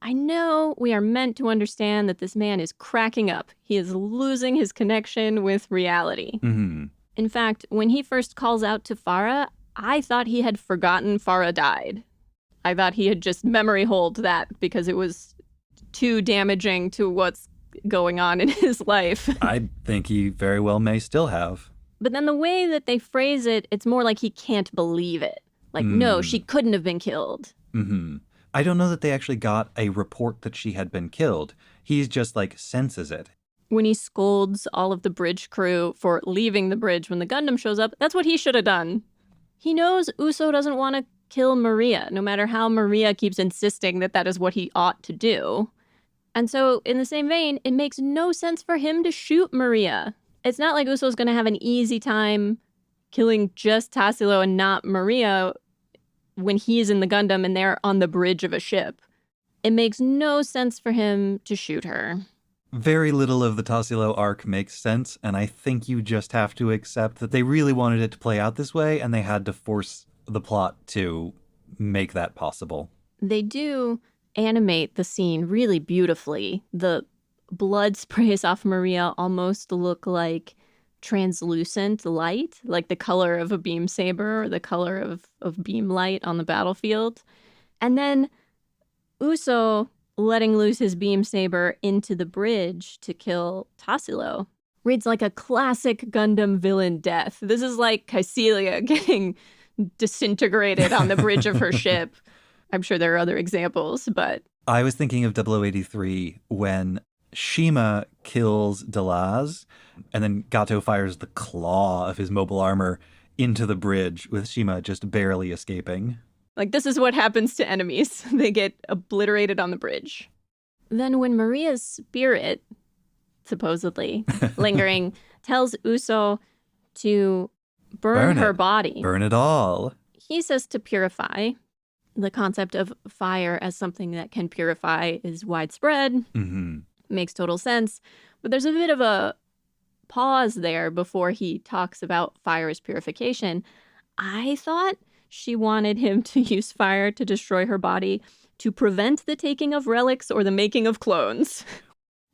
I know we are meant to understand that this man is cracking up. He is losing his connection with reality. In fact, when he first calls out to Farah, I thought he had forgotten Farah died. I thought he had just memory holed that because it was too damaging to what's going on in his life. I think he very well may still have. But then the way that they phrase it, it's more like he can't believe it. Like, no, she couldn't have been killed. I don't know that they actually got a report that she had been killed. He's just senses it. when he scolds all of the bridge crew for leaving the bridge when the Gundam shows up, that's what he should have done. He knows Uso doesn't want to kill Maria, no matter how Maria keeps insisting that that is what he ought to do. And so, in the same vein, it makes no sense for him to shoot Maria. It's not like Uso's going to have an easy time killing just Tassilo and not Maria when he's in the Gundam and they're on the bridge of a ship. It makes no sense for him to shoot her. Very little of the Tassilo arc makes sense, and I think you just have to accept that they really wanted it to play out this way, and they had to force the plot to make that possible. They do animate the scene really beautifully. The blood sprays off Maria almost look like translucent light, like the color of a beam saber or the color of beam light on the battlefield. And then Uso letting loose his beam saber into the bridge to kill Tassilo reads like a classic Gundam villain death. This is like Caecilia getting disintegrated on the bridge of her ship. I'm sure there are other examples, but... I was thinking of 0083 when Shima kills Delaz, and then Gato fires the claw of his mobile armor into the bridge, with Shima just barely escaping. Like, this is what happens to enemies. They get obliterated on the bridge. Then when Maria's spirit, supposedly lingering, tells Uso to burn her body. Burn it all. He says to purify. The concept of fire as something that can purify is widespread. Mm-hmm. Makes total sense. But there's a bit of a pause there before he talks about fire as purification. I thought she wanted him to use fire to destroy her body to prevent the taking of relics or the making of clones.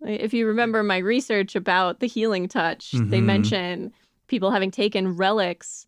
If you remember my research about the healing touch, they mention people having taken relics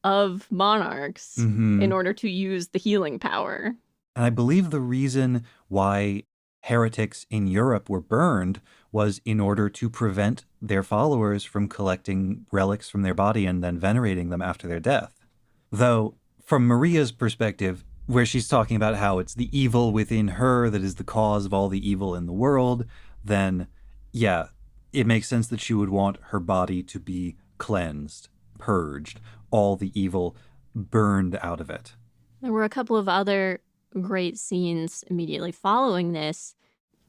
of monarchs in order to use the healing power. And I believe the reason why heretics in Europe were burned was in order to prevent their followers from collecting relics from their body and then venerating them after their death. Though, from Maria's perspective, where she's talking about how it's the evil within her that is the cause of all the evil in the world, then, yeah, it makes sense that she would want her body to be cleansed, purged, all the evil burned out of it. There were a couple of other great scenes immediately following this.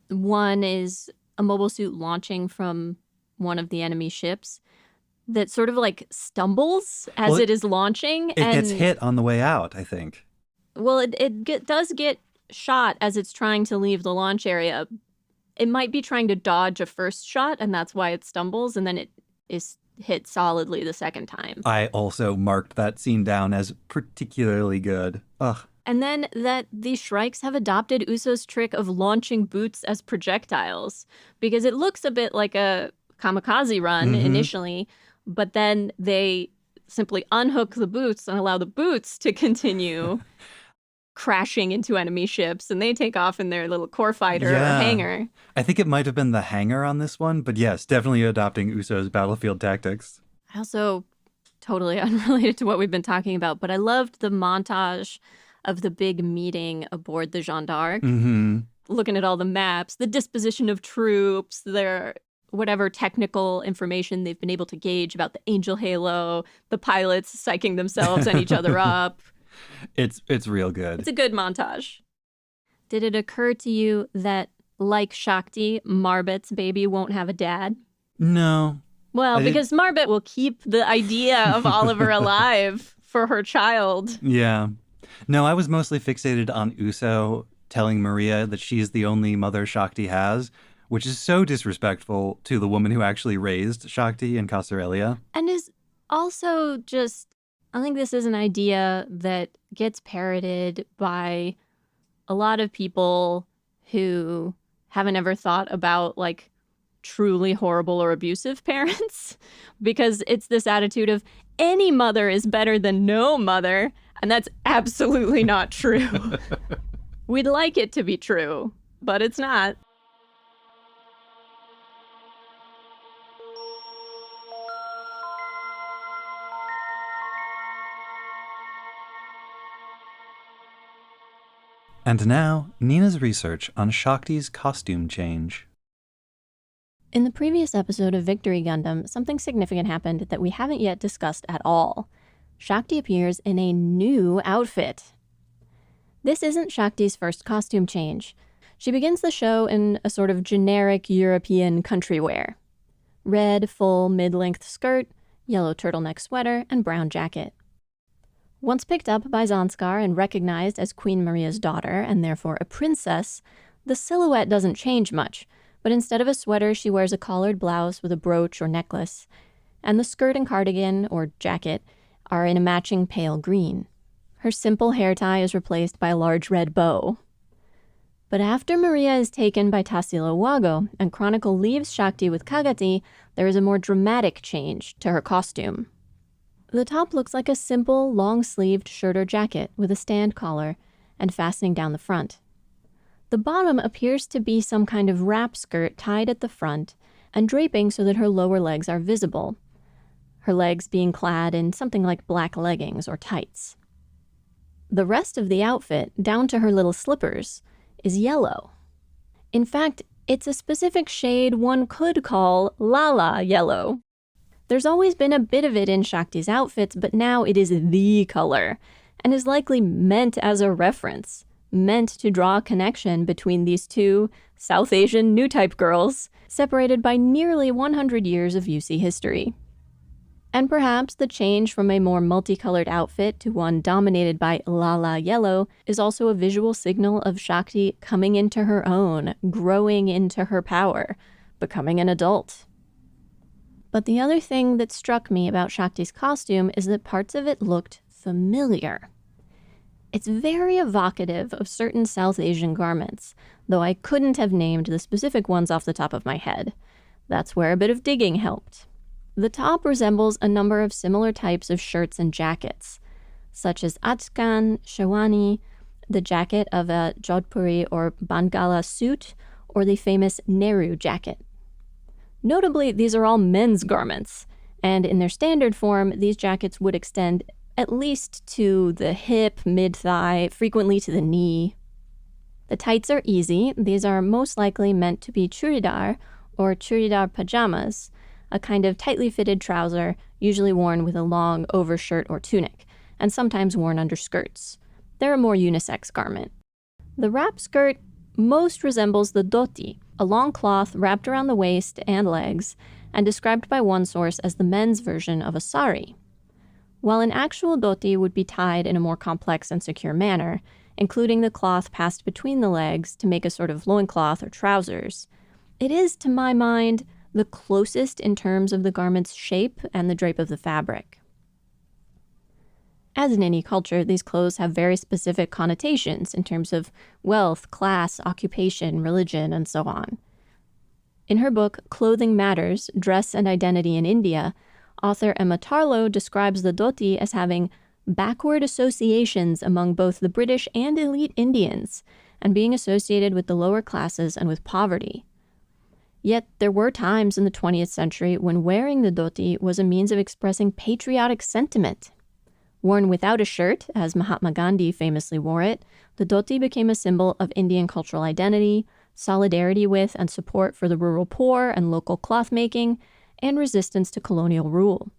One is a mobile suit launching from one of the enemy ships that sort of like stumbles as it is launching. It gets hit on the way out, I think. Well, it does get shot as it's trying to leave the launch area. It might be trying to dodge a first shot, and that's why it stumbles, and then it is hit solidly the second time. I also marked that scene down as particularly good. Ugh. And then that the Shrikes have adopted Uso's trick of launching boots as projectiles, because it looks a bit like a kamikaze run initially, but then they simply unhook the boots and allow the boots to continue crashing into enemy ships, and they take off in their little core fighter or hangar. I think it might have been the hangar on this one, but yes, definitely adopting Uso's battlefield tactics. I also, totally unrelated to what we've been talking about, but I loved the montage of the big meeting aboard the Jeanne d'Arc, looking at all the maps, the disposition of troops, their whatever technical information they've been able to gauge about the Angel Halo, the pilots psyching themselves and each other up. It's real good. It's a good montage. Did it occur to you that, like Shakti, Marbet's baby won't have a dad? No. Well, because Marbet will keep the idea of Oliver alive for her child. Yeah. No, I was mostly fixated on Uso telling Maria that she's the only mother Shakti has, which is so disrespectful to the woman who actually raised Shakti in Casarelia. And is also just, I think this is an idea that gets parroted by a lot of people who haven't ever thought about, like, truly horrible or abusive parents, because it's this attitude of any mother is better than no mother, and that's absolutely not true. We'd like it to be true, but it's not. And now, Nina's research on Shakti's costume change. In the previous episode of Victory Gundam, something significant happened that we haven't yet discussed at all. Shakti appears in a new outfit. This isn't Shakti's first costume change. She begins the show in a sort of generic European country wear. Red, full, mid-length skirt, yellow turtleneck sweater, and brown jacket. Once picked up by Zanskar and recognized as Queen Maria's daughter, and therefore a princess, the silhouette doesn't change much, but instead of a sweater, she wears a collared blouse with a brooch or necklace, and the skirt and cardigan, or jacket, are in a matching pale green. Her simple hair tie is replaced by a large red bow. But after Maria is taken by Tassilo Wago and Chronicle leaves Shakti with Kagati, there is a more dramatic change to her costume. The top looks like a simple, long-sleeved shirt or jacket with a stand collar and fastening down the front. The bottom appears to be some kind of wrap skirt tied at the front and draping so that her lower legs are visible, her legs being clad in something like black leggings or tights. The rest of the outfit, down to her little slippers, is yellow. In fact, it's a specific shade one could call Lala yellow. There's always been a bit of it in Shakti's outfits, but now it is the color, and is likely meant as a reference, meant to draw a connection between these two South Asian new-type girls, separated by nearly 100 years of UC history. And perhaps the change from a more multicolored outfit to one dominated by Lala yellow is also a visual signal of Shakti coming into her own, growing into her power, becoming an adult. But the other thing that struck me about Shakti's costume is that parts of it looked familiar. It's very evocative of certain South Asian garments, though I couldn't have named the specific ones off the top of my head. That's where a bit of digging helped. The top resembles a number of similar types of shirts and jackets, such as Achkan, Shawani, the jacket of a Jodhpuri or Bangala suit, or the famous Nehru jacket. Notably, these are all men's garments, and in their standard form, these jackets would extend at least to the hip, mid-thigh, frequently to the knee. The tights are easy. These are most likely meant to be churidar or churidar pajamas, a kind of tightly fitted trouser, usually worn with a long overshirt or tunic, and sometimes worn under skirts. They're a more unisex garment. The wrap skirt most resembles the dhoti, a long cloth wrapped around the waist and legs, and described by one source as the men's version of a sari. While an actual dhoti would be tied in a more complex and secure manner, including the cloth passed between the legs to make a sort of loincloth or trousers, it is, to my mind, the closest in terms of the garment's shape and the drape of the fabric. As in any culture, these clothes have very specific connotations in terms of wealth, class, occupation, religion, and so on. In her book, Clothing Matters, Dress and Identity in India, author Emma Tarlow describes the dhoti as having backward associations among both the British and elite Indians, and being associated with the lower classes and with poverty. Yet there were times in the 20th century when wearing the dhoti was a means of expressing patriotic sentiment. Worn without a shirt, as Mahatma Gandhi famously wore it, the dhoti became a symbol of Indian cultural identity, solidarity with and support for the rural poor and local cloth making, and resistance to colonial rule.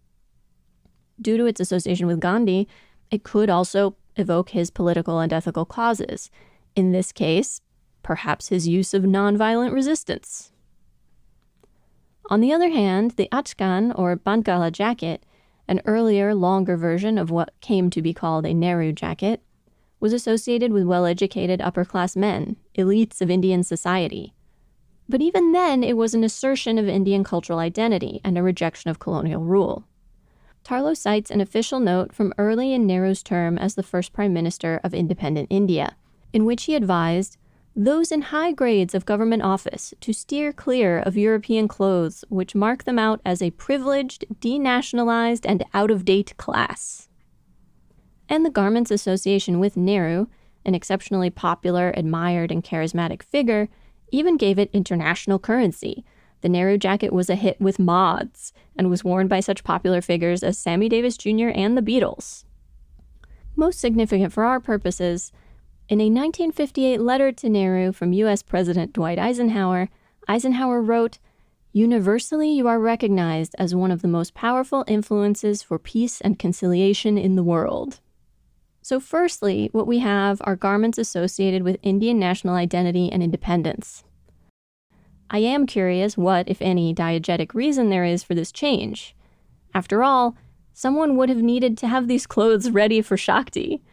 Due to its association with Gandhi, it could also evoke his political and ethical causes. In this case, perhaps his use of nonviolent resistance. On the other hand, the Achkan, or Bangala jacket, an earlier, longer version of what came to be called a Nehru jacket, was associated with well-educated upper-class men, elites of Indian society. But even then, it was an assertion of Indian cultural identity and a rejection of colonial rule. Tarlow cites an official note from early in Nehru's term as the first Prime Minister of independent India, in which he advised those in high grades of government office to steer clear of European clothes which mark them out as a privileged, denationalized, and out-of-date class. And the garment's association with Nehru, an exceptionally popular, admired, and charismatic figure, even gave it international currency. The Nehru jacket was a hit with mods and was worn by such popular figures as Sammy Davis Jr. and the Beatles. Most significant for our purposes, in a 1958 letter to Nehru from U.S. President Dwight Eisenhower, Eisenhower wrote, Universally, you are recognized as one of the most powerful influences for peace and conciliation in the world. So firstly, what we have are garments associated with Indian national identity and independence. I am curious what, if any, diegetic reason there is for this change. After all, someone would have needed to have these clothes ready for Shakti.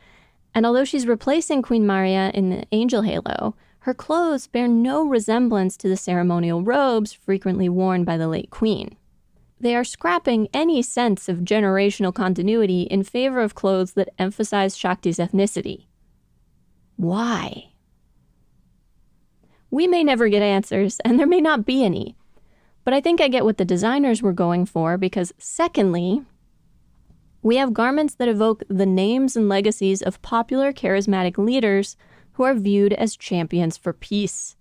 And although she's replacing Queen Maria in the angel halo, her clothes bear no resemblance to the ceremonial robes frequently worn by the late queen. They are scrapping any sense of generational continuity in favor of clothes that emphasize Shakti's ethnicity. Why? We may never get answers, and there may not be any. But I think I get what the designers were going for because, secondly, we have garments that evoke the names and legacies of popular charismatic leaders who are viewed as champions for peace.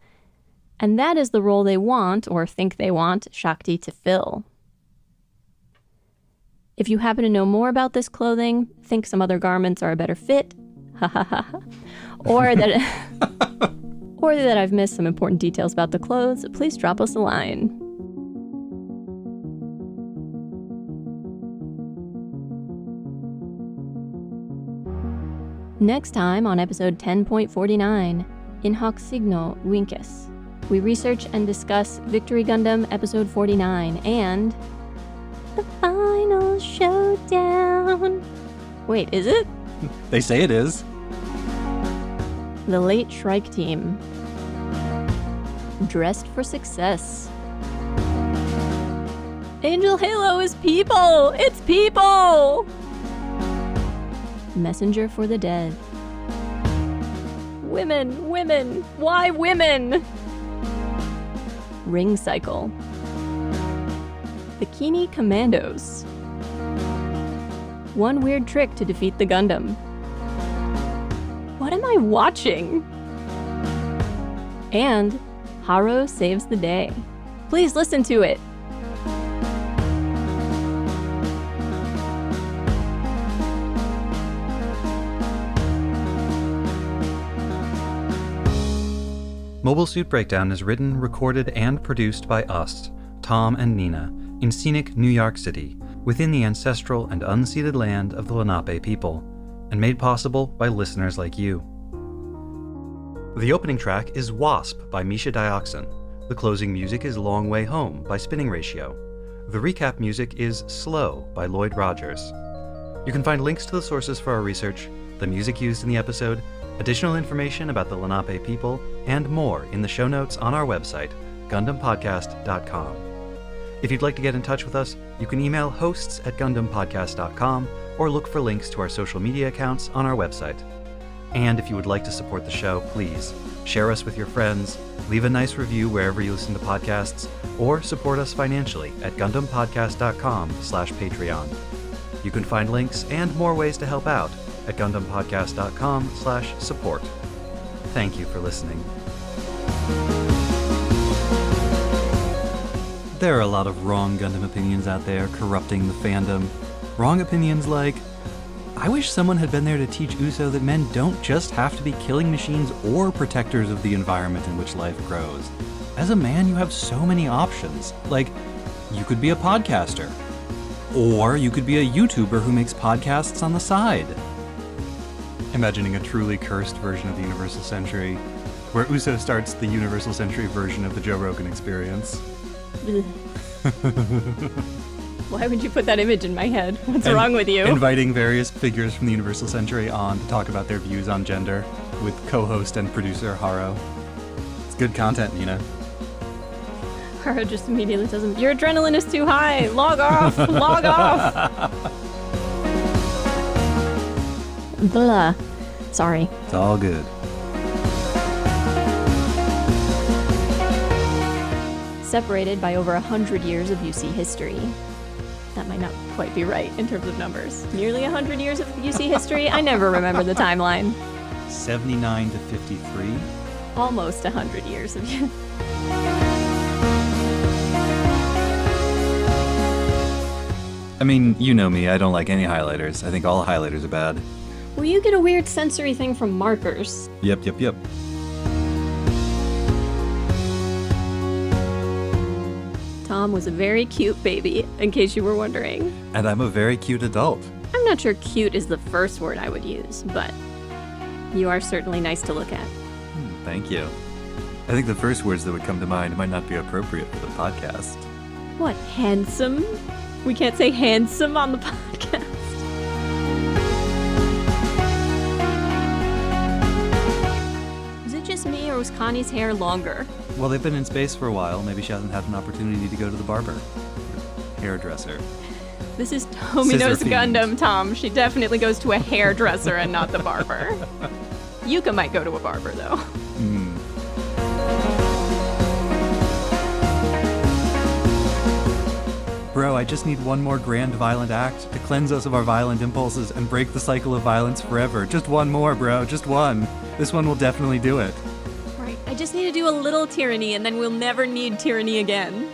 And that is the role they want, or think they want, Shakti to fill. If you happen to know more about this clothing, think some other garments are a better fit, or that I've missed some important details about the clothes, please drop us a line. Next time on episode 10.49, In Hoc Signo Vinces, we research and discuss Victory Gundam episode 49 and the final showdown. Wait, is it? They say it is. The Late Shrike Team. Dressed for success. Angel Halo is people! It's people! Messenger for the Dead. Women, women, why women? Ring Cycle. Bikini Commandos. One weird trick to defeat the Gundam. What am I watching? And Haro saves the day. Please listen to it. Mobile Suit Breakdown is written, recorded, and produced by us, Tom and Nina, in scenic New York City, within the ancestral and unceded land of the Lenape people, and made possible by listeners like you. The opening track is Wasp by Misha Dioxin. The closing music is Long Way Home by Spinning Ratio. The recap music is Slow by Lloyd Rogers. You can find links to the sources for our research, the music used in the episode, additional information about the Lenape people, and more in the show notes on our website, GundamPodcast.com. If you'd like to get in touch with us, you can email hosts@GundamPodcast.com or look for links to our social media accounts on our website. And if you would like to support the show, please share us with your friends, leave a nice review wherever you listen to podcasts, or support us financially at GundamPodcast.com/Patreon. You can find links and more ways to help out at GundamPodcast.com/support. Thank you for listening. There are a lot of wrong Gundam opinions out there corrupting the fandom. Wrong opinions like, I wish someone had been there to teach Uso that men don't just have to be killing machines or protectors of the environment in which life grows. As a man, you have so many options. Like, you could be a podcaster. Or you could be a YouTuber who makes podcasts on the side. Imagining a truly cursed version of the Universal Century, where Uso starts the Universal Century version of the Joe Rogan Experience. Why would you put that image in my head? What's wrong with you? Inviting various figures from the Universal Century on to talk about their views on gender with co-host and producer Haro. It's good content, Nina. Haro just immediately tells him, your adrenaline is too high! Log off! Log off! Blah. Sorry. It's all good. Separated by over 100 years of UC history. That might not quite be right in terms of numbers. Nearly 100 years of UC history? I never remember the timeline. 79 to 53? Almost 100 years of UC. I mean, you know me, I don't like any highlighters. I think all highlighters are bad. Well, you get a weird sensory thing from markers. Yep. Tom was a very cute baby, in case you were wondering. And I'm a very cute adult. I'm not sure cute is the first word I would use, but you are certainly nice to look at. Thank you. I think the first words that would come to mind might not be appropriate for the podcast. What, handsome? We can't say handsome on the podcast. Was it just me, or was Connie's hair longer? Well, they've been in space for a while. Maybe she hasn't had an opportunity to go to the barber. Hairdresser. This is Tomino's Gundam, Tom. She definitely goes to a hairdresser and not the barber. Yuka might go to a barber, though. Bro, I just need one more grand violent act to cleanse us of our violent impulses and break the cycle of violence forever. Just one more, bro. Just one. This one will definitely do it. Right. I just need to do a little tyranny, and then we'll never need tyranny again.